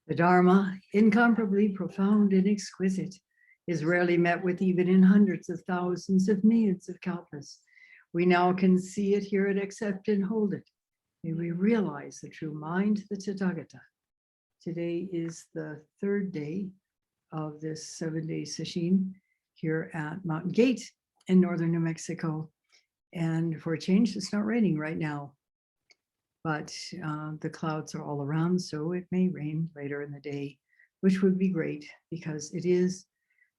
The Dharma, incomparably profound and exquisite, is rarely met with even in hundreds of thousands of millions of kalpas. We now can see it, hear it, accept and hold it. May we realize the true mind, the Tathagata. Today is the third day of this 7-day sesshin here at Mountain Gate in northern New Mexico. And for a change, it's not raining right now, but the clouds are all around, so it may rain later in the day, which would be great because it is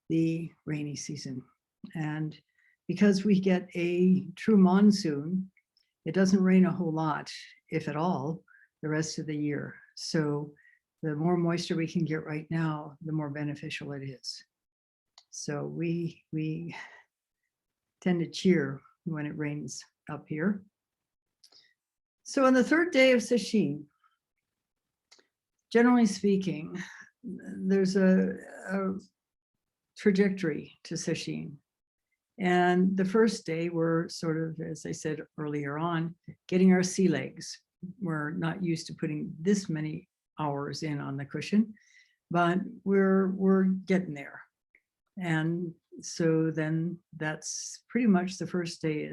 the rainy season. And because we get a true monsoon, it doesn't rain a whole lot, if at all, the rest of the year. So the more moisture we can get right now, the more beneficial it is. So we tend to cheer when it rains up here. So on the third day of sesshin, generally speaking, there's a trajectory to sesshin. And the first day, we're sort of, as I said earlier on, getting our sea legs. We're not used to putting this many hours in on the cushion, but we're getting there. And so then that's pretty much the first day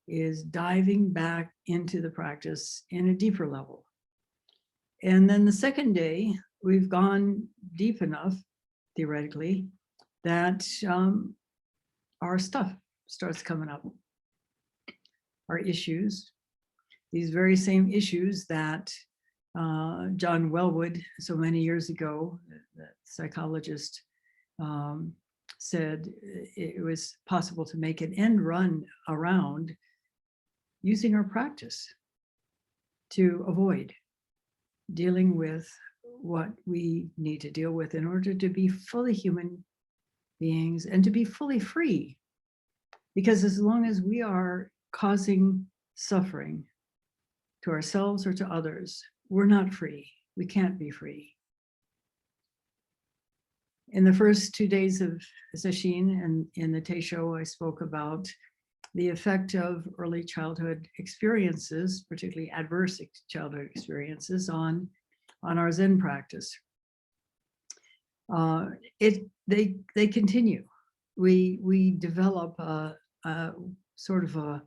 is diving back into the practice in a deeper level. And then the second day, we've gone deep enough, theoretically, that our stuff starts coming up. Our issues, these very same issues that John Wellwood, so many years ago, the psychologist, said it was possible to make an end run around using our practice to avoid dealing with what we need to deal with in order to be fully human beings and to be fully free. Because as long as we are causing suffering to ourselves or to others, we're not free. We can't be free. In the first 2 days of sesshin and in the teishos, I spoke about the effect of early childhood experiences, particularly adverse childhood experiences, on our Zen practice. They continue. We develop a sort of a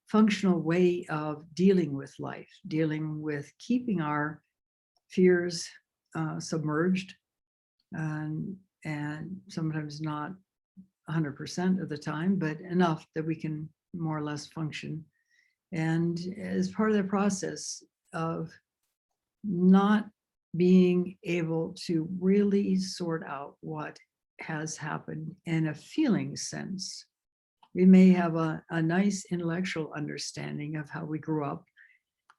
functional way of dealing with life, dealing with keeping our fears submerged, and sometimes not 100% of the time, but enough that we can more or less function. And as part of the process of not being able to really sort out what has happened in a feeling sense, we may have a nice intellectual understanding of how we grew up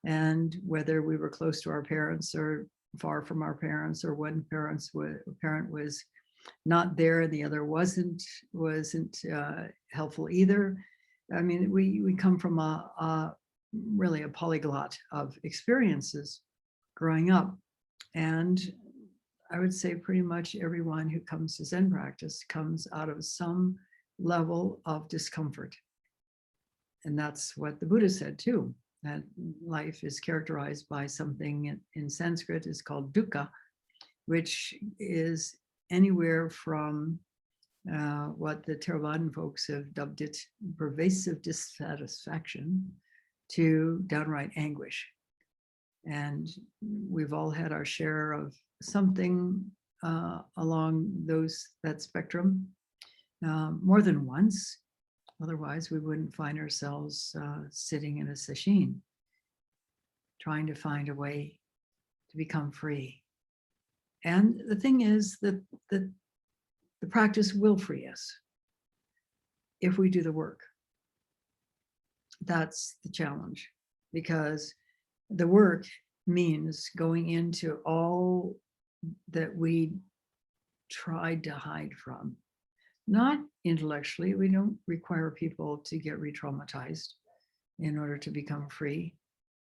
and whether we were close to our parents or far from our parents, or one parent was not there and the other wasn't helpful either. I mean, we come from really a polyglot of experiences growing up. And I would say pretty much everyone who comes to Zen practice comes out of some level of discomfort. And that's what the Buddha said too, that life is characterized by something in Sanskrit is called dukkha, which is anywhere from what the Theravadan folks have dubbed it pervasive dissatisfaction to downright anguish. And we've all had our share of something along that spectrum more than once. Otherwise, we wouldn't find ourselves sitting in a sesshin, trying to find a way to become free. And the thing is that the practice will free us if we do the work. That's the challenge, because the work means going into all that we tried to hide from. Not intellectually, we don't require people to get re-traumatized in order to become free.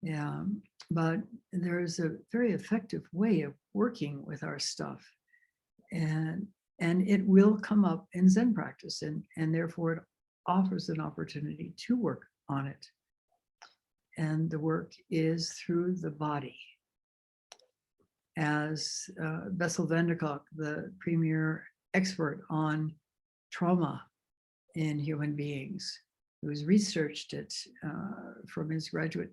Yeah, but there's a very effective way of working with our stuff. And it will come up in Zen practice, and therefore it offers an opportunity to work on it. And the work is through the body. as Bessel van der Kolk, the premier expert on trauma in human beings, who's researched it from his graduate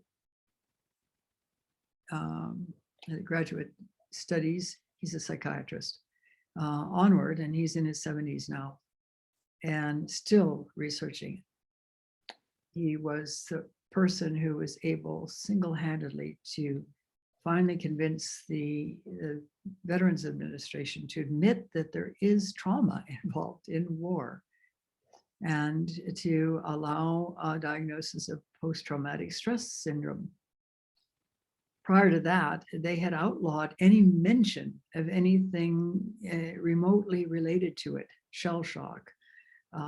studies. He's a psychiatrist onward, and he's in his 70s now and still researching it. He was the person who was able single-handedly to finally convince the Veterans Administration to admit that there is trauma involved in war, and to allow a diagnosis of post-traumatic stress syndrome. Prior to that, they had outlawed any mention of anything remotely related to it: shell shock,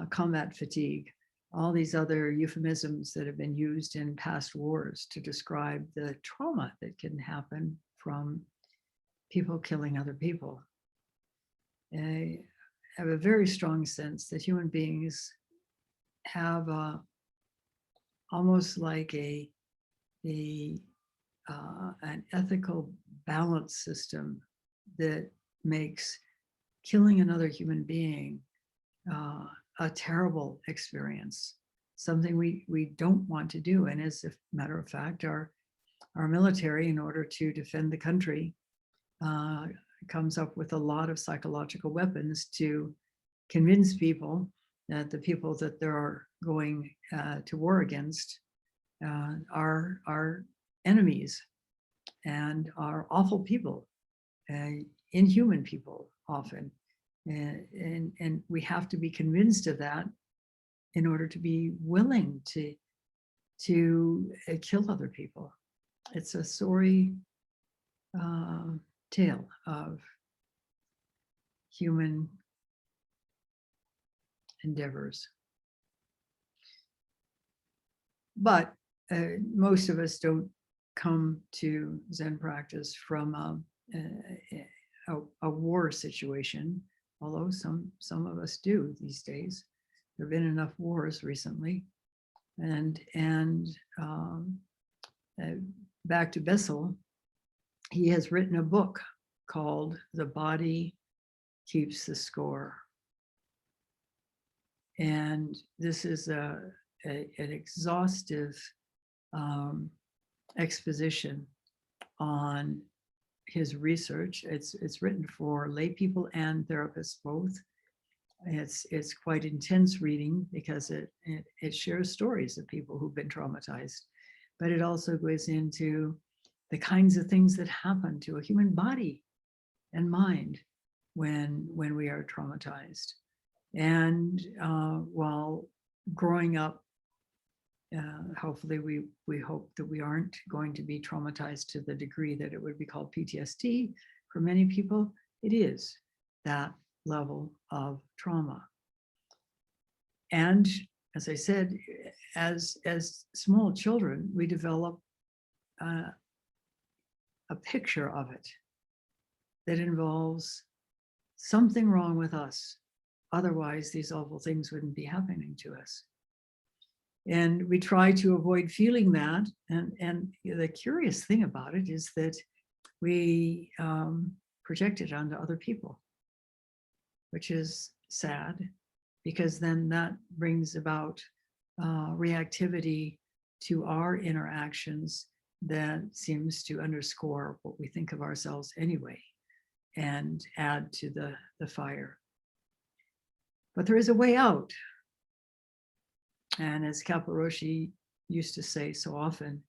combat fatigue, all these other euphemisms that have been used in past wars to describe the trauma that can happen from people killing other people. I have a very strong sense that human beings have almost like an ethical balance system that makes killing another human being a terrible experience, something we don't want to do. And as a matter of fact, our military, in order to defend the country, comes up with a lot of psychological weapons to convince people that the people that they're going to war against are enemies and are awful people, inhuman people often. And we have to be convinced of that in order to be willing to kill other people. It's a sorry tale of human endeavors. But most of us don't come to Zen practice from a war situation, although some of us do these days. There have been enough wars recently. And back to Bessel, he has written a book called The Body Keeps the Score. And this is an exhaustive exposition on his research. It's written for lay people and therapists both. It's quite intense reading because it shares stories of people who've been traumatized, but it also goes into the kinds of things that happen to a human body and mind when we are traumatized. And while growing up, hopefully we hope that we aren't going to be traumatized to the degree that it would be called PTSD. For many people, it is that level of trauma. And as I said, as small children, we develop a picture of it that involves something wrong with us. Otherwise, these awful things wouldn't be happening to us. And we try to avoid feeling that. And the curious thing about it is that we project it onto other people, which is sad, because then that brings about reactivity to our interactions that seems to underscore what we think of ourselves anyway and add to the fire. But there is a way out. And as Mitra-roshi used to say so often,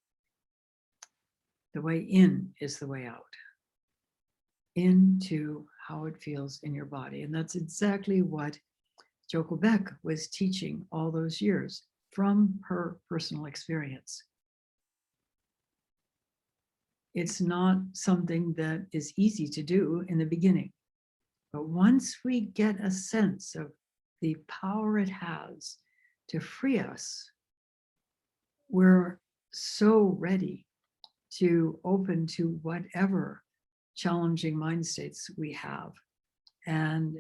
the way in is the way out, into how it feels in your body. And that's exactly what Joko Beck was teaching all those years from her personal experience. It's not something that is easy to do in the beginning, but once we get a sense of the power it has to free us, we're so ready to open to whatever challenging mind states we have and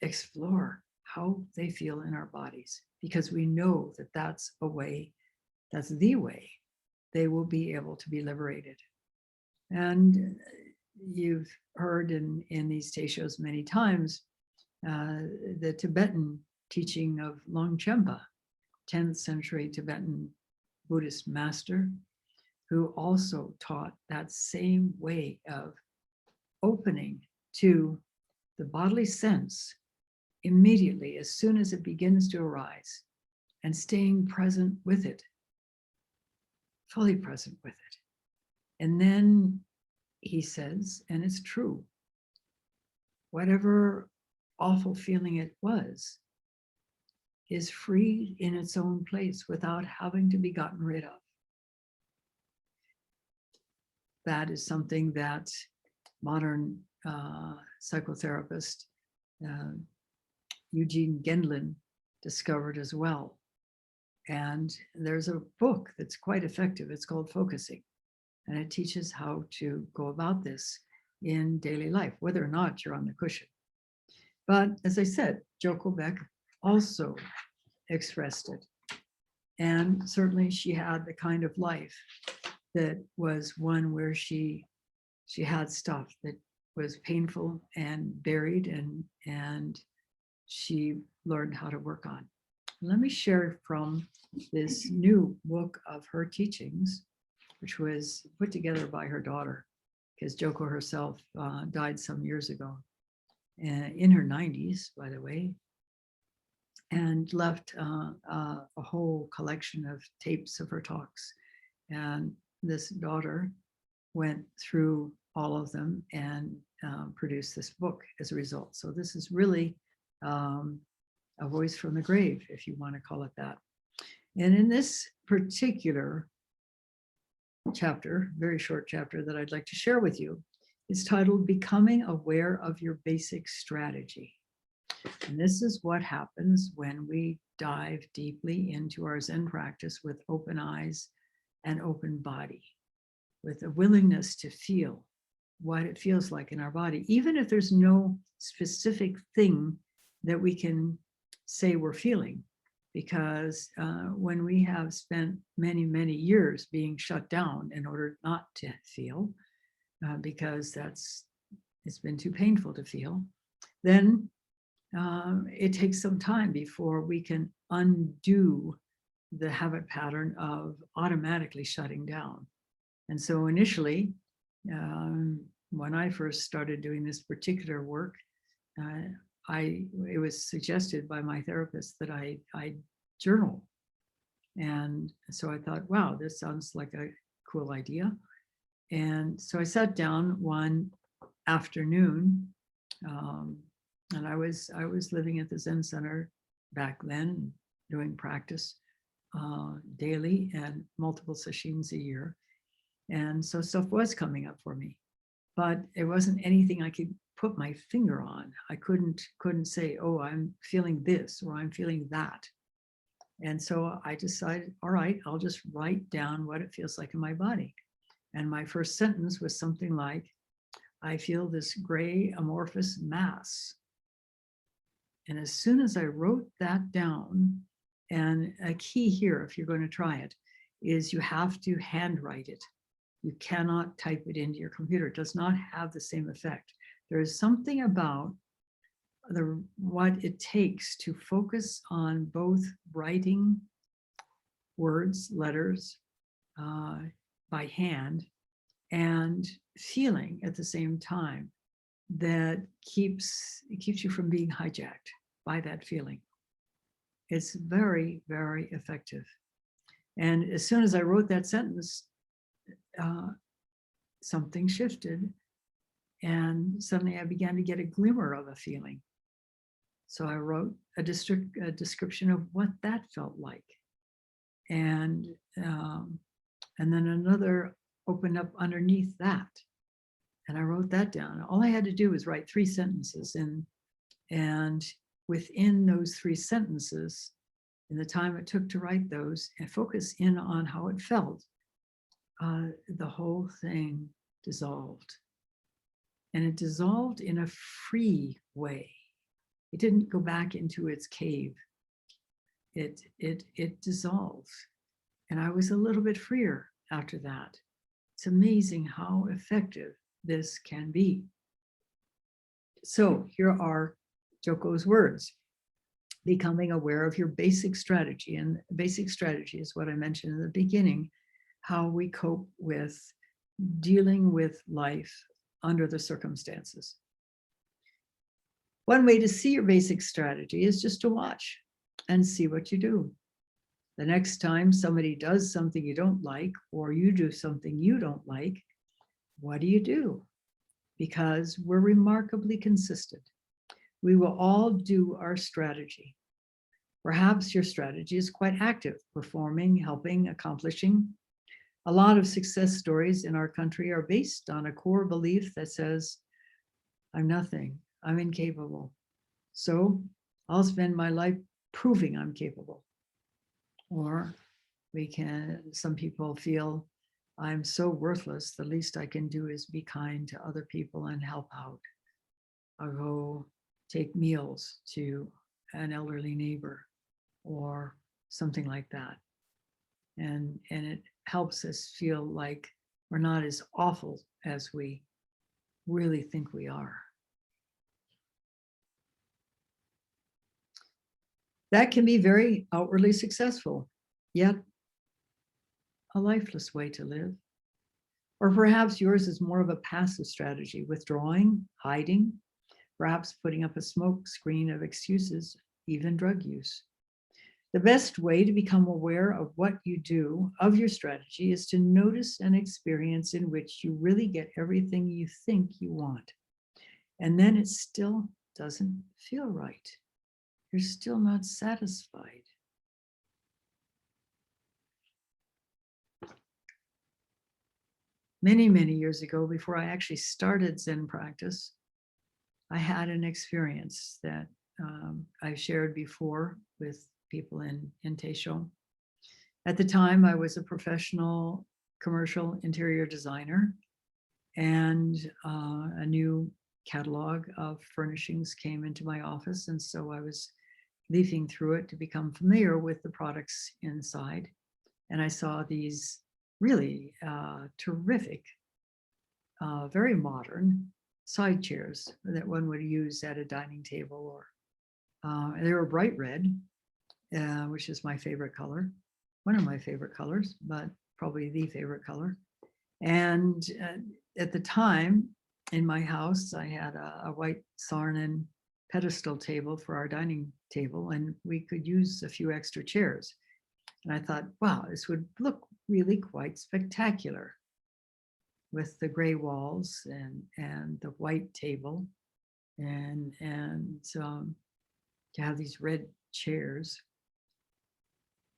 explore how they feel in our bodies, because we know that that's the way they will be able to be liberated. And you've heard in these teishos many times, the Tibetan teaching of Longchenpa, 10th century Tibetan Buddhist master, who also taught that same way of opening to the bodily sense immediately as soon as it begins to arise, and staying present with it, fully present with it. And then he says, and it's true, whatever awful feeling it was is free in its own place without having to be gotten rid of. That is something that modern psychotherapist Eugene Gendlin discovered as well. And there's a book that's quite effective. It's called Focusing. And it teaches how to go about this in daily life, whether or not you're on the cushion. But as I said, Joko Beck also expressed it. And certainly she had the kind of life that was one where she had stuff that was painful and buried, and she learned how to work on. Let me share from this new book of her teachings, which was put together by her daughter, because Joko herself died some years ago, in her 90s, by the way, and left a whole collection of tapes of her talks. And this daughter went through all of them and produced this book as a result. So this is really a voice from the grave, if you want to call it that. And in this particular chapter, very short chapter that I'd like to share with you, is titled Becoming Aware of Your Basic Strategy. And this is what happens when we dive deeply into our Zen practice with open eyes and open body, with a willingness to feel what it feels like in our body, even if there's no specific thing that we can say we're feeling, because when we have spent many, many years being shut down in order not to feel, because it's been too painful to feel, then it takes some time before we can undo the habit pattern of automatically shutting down. And so initially, when I first started doing this particular work, it was suggested by my therapist that I journal. And so I thought, wow, this sounds like a cool idea. And so I sat down one afternoon, and I was living at the Zen Center back then, doing practice daily and multiple sessions a year. And so stuff was coming up for me, but it wasn't anything I could put my finger on. I couldn't say, oh, I'm feeling this or I'm feeling that. And so I decided, all right, I'll just write down what it feels like in my body. And my first sentence was something like, I feel this gray amorphous mass. And as soon as I wrote that down, and a key here, if you're going to try it, is you have to handwrite it. You cannot type it into your computer. It does not have the same effect. There is something about what it takes to focus on both writing words, letters by hand, and feeling at the same time that keeps you from being hijacked by that feeling. It's very, very effective. And as soon as I wrote that sentence, something shifted, and suddenly I began to get a glimmer of a feeling. So I wrote a description of what that felt like, and then another opened up underneath that, and I wrote that down. All I had to do was write 3 sentences, and within those 3 sentences, in the time it took to write those and focus in on how it felt, the whole thing dissolved. And it dissolved in a free way. It didn't go back into its cave. It dissolved. And I was a little bit freer after that. It's amazing how effective this can be. So here are Joko's words. Becoming aware of your basic strategy. And basic strategy is what I mentioned in the beginning, how we cope with dealing with life under the circumstances. One way to see your basic strategy is just to watch and see what you do. The next time somebody does something you don't like, or you do something you don't like, what do? Because we're remarkably consistent. We will all do our strategy. Perhaps your strategy is quite active, performing, helping, accomplishing. A lot of success stories in our country are based on a core belief that says, I'm nothing, I'm incapable. So I'll spend my life proving I'm capable. Or some people feel, I'm so worthless, the least I can do is be kind to other people and help out. I'll go take meals to an elderly neighbor or something like that. And it helps us feel like we're not as awful as we really think we are. That can be very outwardly successful, yet a lifeless way to live. Or perhaps yours is more of a passive strategy, withdrawing, hiding, perhaps putting up a smoke screen of excuses, even drug use. The best way to become aware of what you do, of your strategy, is to notice an experience in which you really get everything you think you want. And then it still doesn't feel right. You're still not satisfied. Many, many years ago, before I actually started Zen practice, I had an experience that I shared before with people in teishos. At the time, I was a professional commercial interior designer, and a new catalog of furnishings came into my office. And so I was leafing through it to become familiar with the products inside. And I saw these really terrific, very modern side chairs that one would use at a dining table, or they were bright red, which is my favorite color, one of my favorite colors, but probably the favorite color. And at the time in my house, I had a white Sarnen pedestal table for our dining table, and we could use a few extra chairs. And I thought, wow, this would look really quite spectacular with the gray walls and the white table, and to have these red chairs.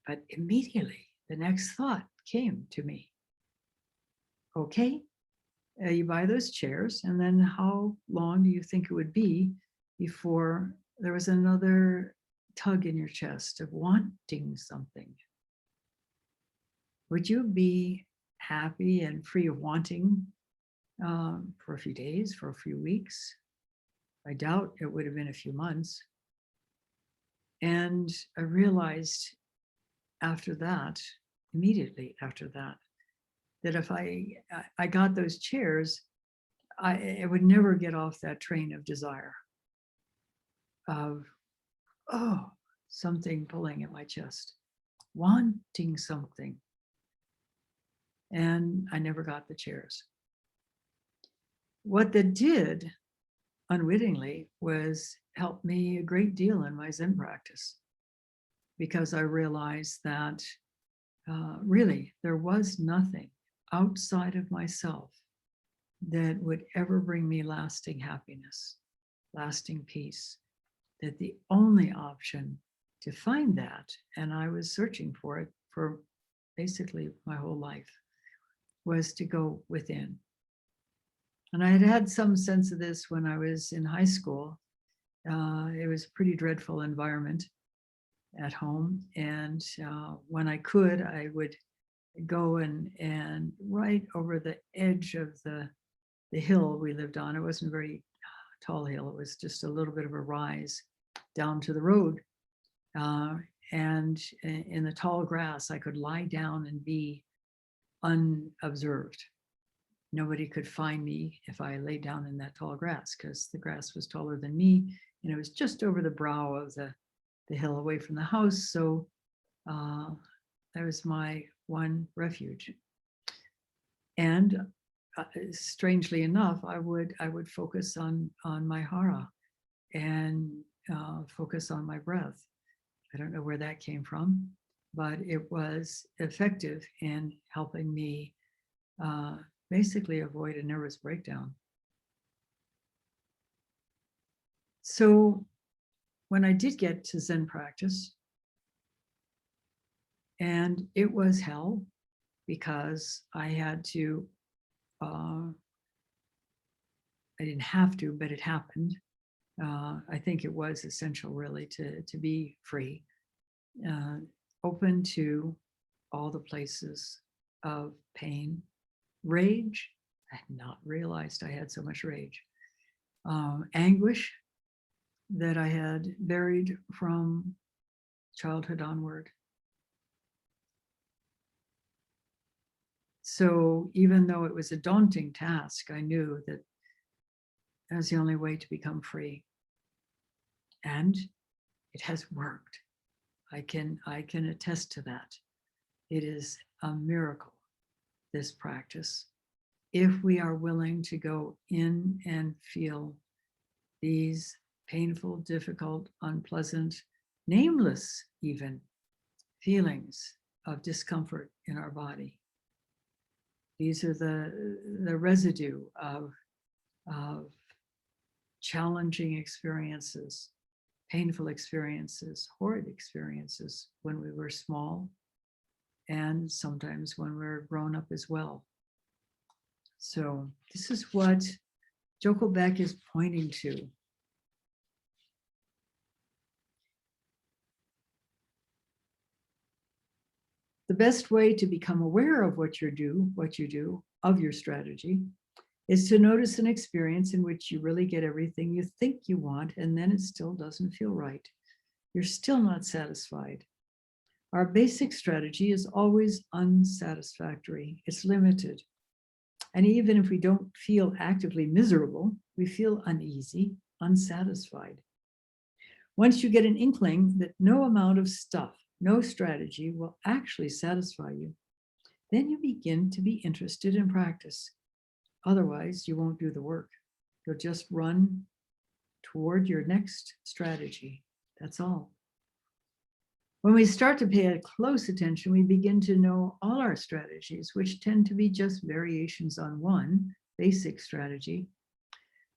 But immediately the next thought came to me. Okay, you buy those chairs, and then how long do you think it would be before there was another tug in your chest of wanting something? Would you be happy and free of wanting for a few days, for a few weeks? I doubt it would have been a few months. And I realized after that, immediately after that, that if I got those chairs, I would never get off that train of desire of, oh, something pulling at my chest, wanting something. And I never got the chairs. What that did, unwittingly, was help me a great deal in my Zen practice, because I realized that really there was nothing outside of myself that would ever bring me lasting happiness, lasting peace, that the only option to find that, and I was searching for it for basically my whole life, was to go within. And I had had some sense of this when I was in high school. It was a pretty dreadful environment at home. And when I could, I would go and right over the edge of the hill we lived on. It wasn't a very tall hill. It was just a little bit of a rise down to the road. And in the tall grass, I could lie down and be unobserved. Nobody could find me if I lay down in that tall grass, because the grass was taller than me, and it was just over the brow of the hill away from the house. So that was my one refuge. And strangely enough, I would focus on my hara and focus on my breath. I don't know where that came from, but it was effective in helping me basically avoid a nervous breakdown. So when I did get to Zen practice, and it was hell, because I had to, I didn't have to, but it happened. I think it was essential really to be free, open to all the places of pain, rage. I had not realized I had so much rage, anguish that I had buried from childhood onward. So even though it was a daunting task, I knew that that was the only way to become free. And it has worked. I can attest to that. It is a miracle, this practice, if we are willing to go in and feel these painful, difficult, unpleasant, nameless even feelings of discomfort in our body. These are the residue of challenging experiences, painful experiences, horrid experiences when we were small, and sometimes when we're grown up as well. So this is what Joko Beck is pointing to. The best way to become aware of what you do, of your strategy, is to notice an experience in which you really get everything you think you want, and then it still doesn't feel right. You're still not satisfied. Our basic strategy is always unsatisfactory. It's limited. And even if we don't feel actively miserable, we feel uneasy, unsatisfied. Once you get an inkling that no amount of stuff, no strategy will actually satisfy you, then you begin to be interested in practice. Otherwise, you won't do the work. You'll just run toward your next strategy. That's all. When we start to pay close attention, we begin to know all our strategies, which tend to be just variations on one basic strategy.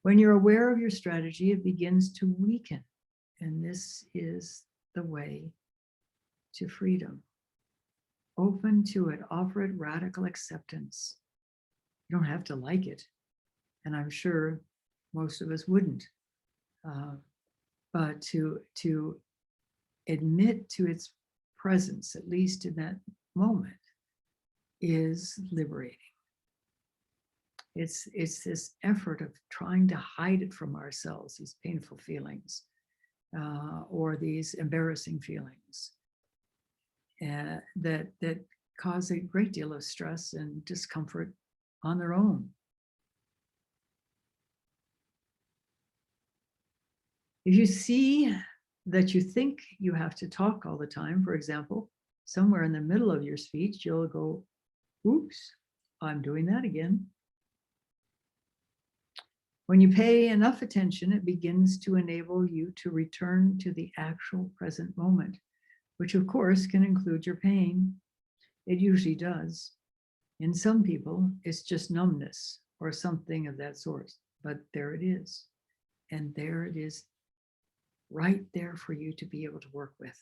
When you're aware of your strategy, it begins to weaken. And this is the way to freedom. Open to it, offer it radical acceptance. You don't have to like it. And I'm sure most of us wouldn't. But to admit to its presence, at least in that moment, is liberating. It's this effort of trying to hide it from ourselves, these painful feelings, or these embarrassing feelings that cause a great deal of stress and discomfort on their own. If you see that you think you have to talk all the time, for example, somewhere in the middle of your speech, you'll go, oops, I'm doing that again. When you pay enough attention, it begins to enable you to return to the actual present moment, which of course can include your pain. It usually does. In some people, it's just numbness or something of that sort, but there it is. And there it is, right there for you to be able to work with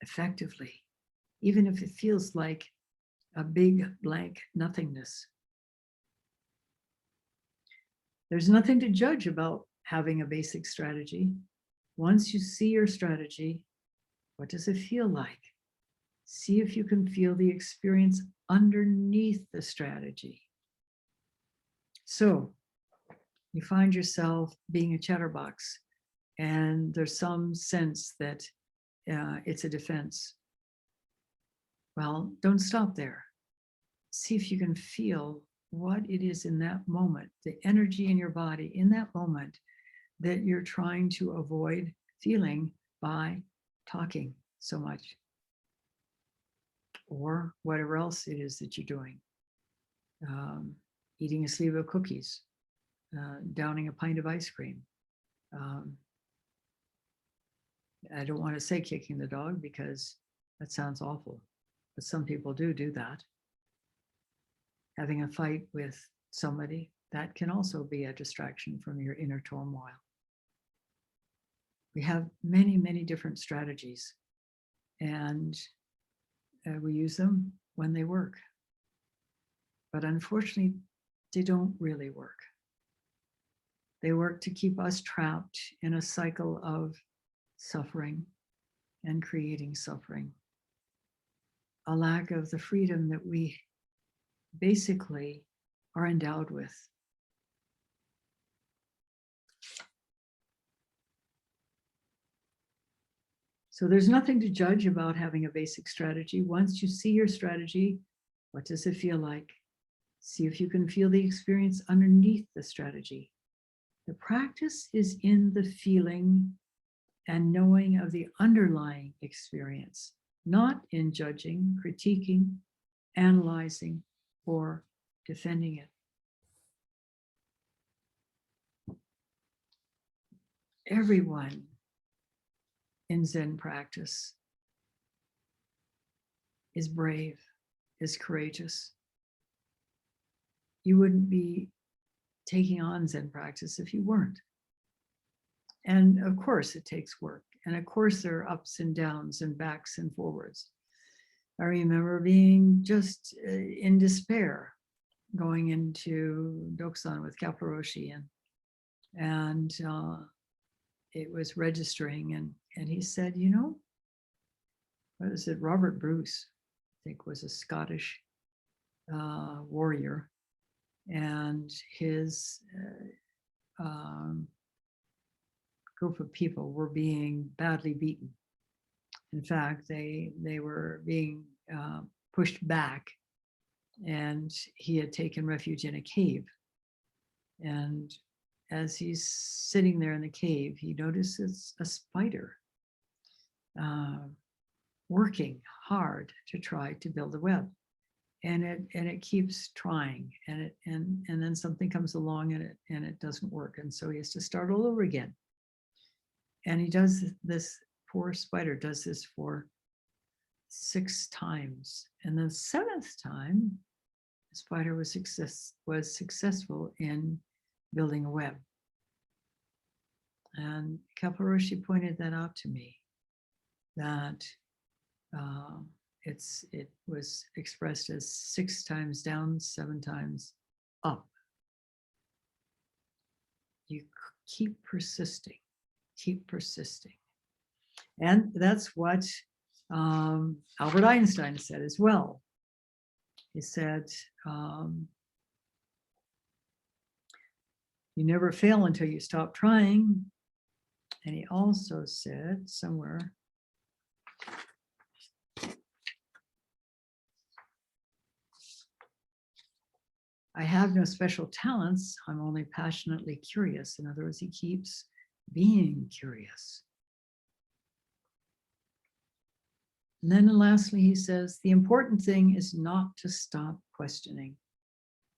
effectively, even if it feels like a big blank nothingness. There's nothing to judge about having a basic strategy. Once you see your strategy, what does it feel like? See if you can feel the experience underneath the strategy. So you find yourself being a chatterbox, and there's some sense that it's a defense. Well, don't stop there. See if you can feel what it is in that moment, the energy in your body in that moment that you're trying to avoid feeling by talking so much, or whatever else it is that you're doing. Eating a sleeve of cookies, downing a pint of ice cream. I don't want to say kicking the dog because that sounds awful, but some people do that. Having a fight with somebody, that can also be a distraction from your inner turmoil. We have many, many different strategies, and we use them when they work. But unfortunately, they don't really work. They work to keep us trapped in a cycle of suffering and creating suffering. A lack of the freedom that we basically are endowed with. So there's nothing to judge about having a basic strategy. Once you see your strategy, what does it feel like? See if you can feel the experience underneath the strategy. The practice is in the feeling and knowing of the underlying experience, not in judging, critiquing, analyzing, or defending it. Everyone in Zen practice is brave, is courageous. You wouldn't be taking on Zen practice if you weren't. And of course it takes work. And of course there are ups and downs and backs and forwards. I remember being just in despair going into Doksan with Mitra-roshi, and it was registering, and he said, you know, what is it? Robert Bruce, I think, was a Scottish warrior, and his group of people were being badly beaten. In fact, they were being pushed back, and he had taken refuge in a cave. And as he's sitting there in the cave, he notices a spider working hard to try to build a web. And it keeps trying, and then something comes along and it doesn't work. And so he has to start all over again. And he does this, poor spider does this for 6 times. And the 7th time, the spider was successful in building a web. And Mitra-roshi pointed that out to me, that it was expressed as 6 times down, 7 times up. You keep persisting, keep persisting. And that's what Albert Einstein said as well. He said, you never fail until you stop trying. And he also said somewhere, I have no special talents, I'm only passionately curious. In other words, he keeps being curious. And then lastly, he says, the important thing is not to stop questioning.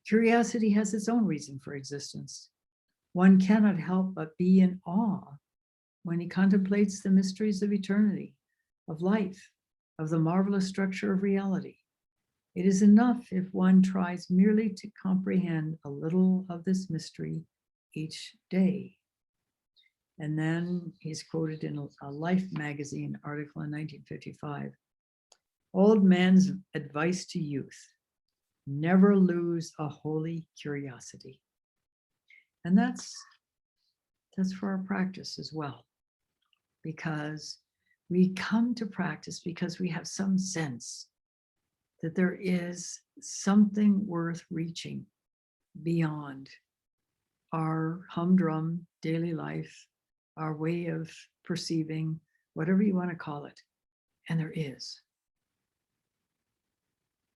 Curiosity has its own reason for existence. One cannot help but be in awe when he contemplates the mysteries of eternity, of life, of the marvelous structure of reality. It is enough if one tries merely to comprehend a little of this mystery each day. And then he's quoted in a Life magazine article in 1955. Old man's advice to youth: never lose a holy curiosity. And that's for our practice as well, because we come to practice because we have some sense that there is something worth reaching beyond our humdrum daily life, our way of perceiving, whatever you want to call it. And there is.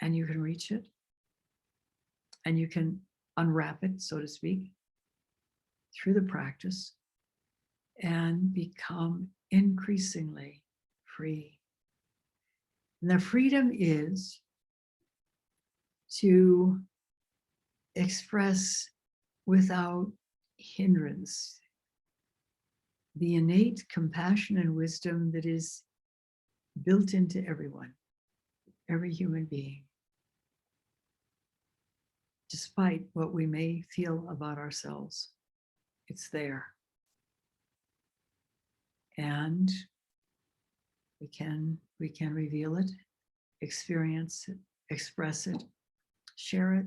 And you can reach it. And you can unwrap it, so to speak, through the practice and become increasingly free. And the freedom is to express without hindrance the innate compassion and wisdom that is built into everyone, every human being, despite what we may feel about ourselves. It's there. And we can reveal it, experience it, express it, share it.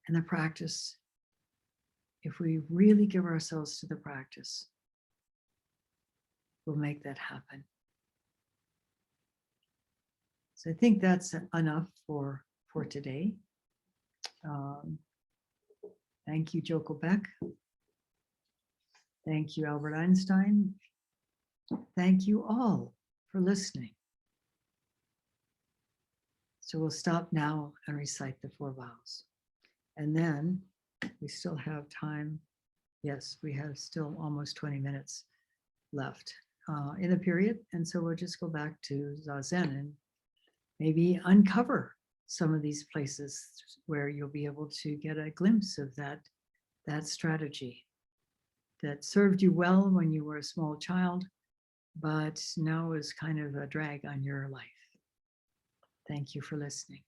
And the practice, if we really give ourselves to the practice, we'll make that happen. So I think that's enough for today. Thank you, Joko Beck. Thank you, Albert Einstein. Thank you all for listening. So we'll stop now and recite the 4 vows. And then we still have time. Yes, we have still almost 20 minutes left in the period. And so we'll just go back to Zazen and maybe uncover some of these places where you'll be able to get a glimpse of that strategy that served you well when you were a small child, but now is kind of a drag on your life. Thank you for listening.